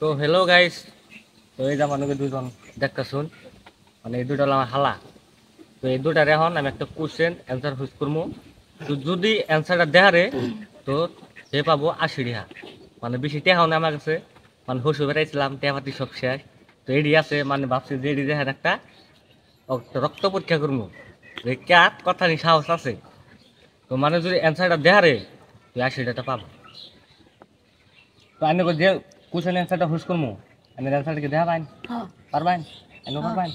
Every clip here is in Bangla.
তো হ্যালো গাইস, তো এই যে মানুষকে দুজন দেখা শুন, মানে এই দুটা হলো আমার হালা। তো এই দুটার এখন আমি একটা কোশ্চেন অ্যান্সার হুজ করবো। তো যদি অ্যান্সারটা দেখারে তো সে পাবো 80 টাকা। মানে বেশি টাকাও নেই আমার কাছে, মানে হুসু বেড়াইছিলাম টেহাপাতি সব শেষ। তো এডি আছে, মানে ভাবছি যে এডি দেখার একটা রক্ত পরীক্ষা করবো যে কার কথা নি সাহস আছে। তো মানে যদি অ্যান্সারটা দেখারে তুই 80 টাকা পাবো। তো আমি যে কোশ্চেন অ্যান্সারটা হুজ করবো, আমি অ্যান্সারটা কি দেখা পাইন পারবেন? এনে পারবেন?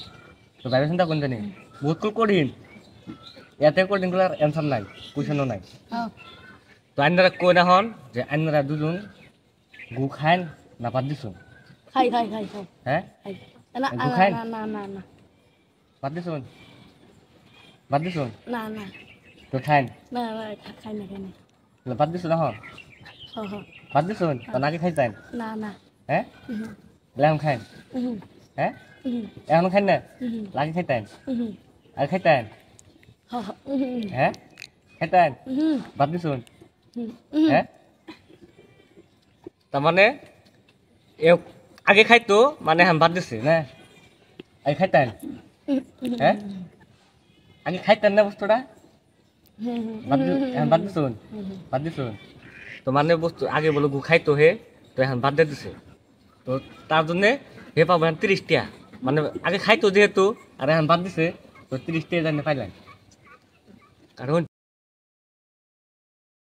তো ভাইবে চিন্তা করুন জানি বহুত কঠিন, এতে কঠিনগুলোর অ্যান্সার নাই, কোশ্চেনও নাই। তো আইনারা কই না হন যে আইনারা দুজন গু খাইন না বাদ দিছুন? খাই খাই খাই খাই হ্যাঁ, খাই না গু খাইন না না না না বাদ দিছুন? বাদ দিছুন না না তো খাইন না না খাই না খাই না বাদ দিছুন এখন? হ হ বাদ দিছুন তো নাকি খাইতেন? না না হ্যাঁ, এখন খাইন? হ্যাঁ, এখন খাইন না লাগে খাইতেন? আর খাইতেন? হ হ হ্যাঁ, খাইতেন? বাদ দিছুন? হ্যাঁ, তার মানে এ আগে খাইতো, মানে এখন বাদ দিছে না? আগে খাইতেন? হ্যাঁ, আগে খাইতেন না বস্তুটা? এখন বাদ দিছুন? বাদ দিছুন? তো মানে বস্তু আগে বলে গু খাইতো হে, তো এখন বাদ দিয়ে দিছে। তো তার জন্যে হে পাবো এখন 30 টাকা। মানে আগে খাইতো যেহেতু আর এখন বাদ দিছে, তো 30 টাকা জানি পাইলেন। কারণ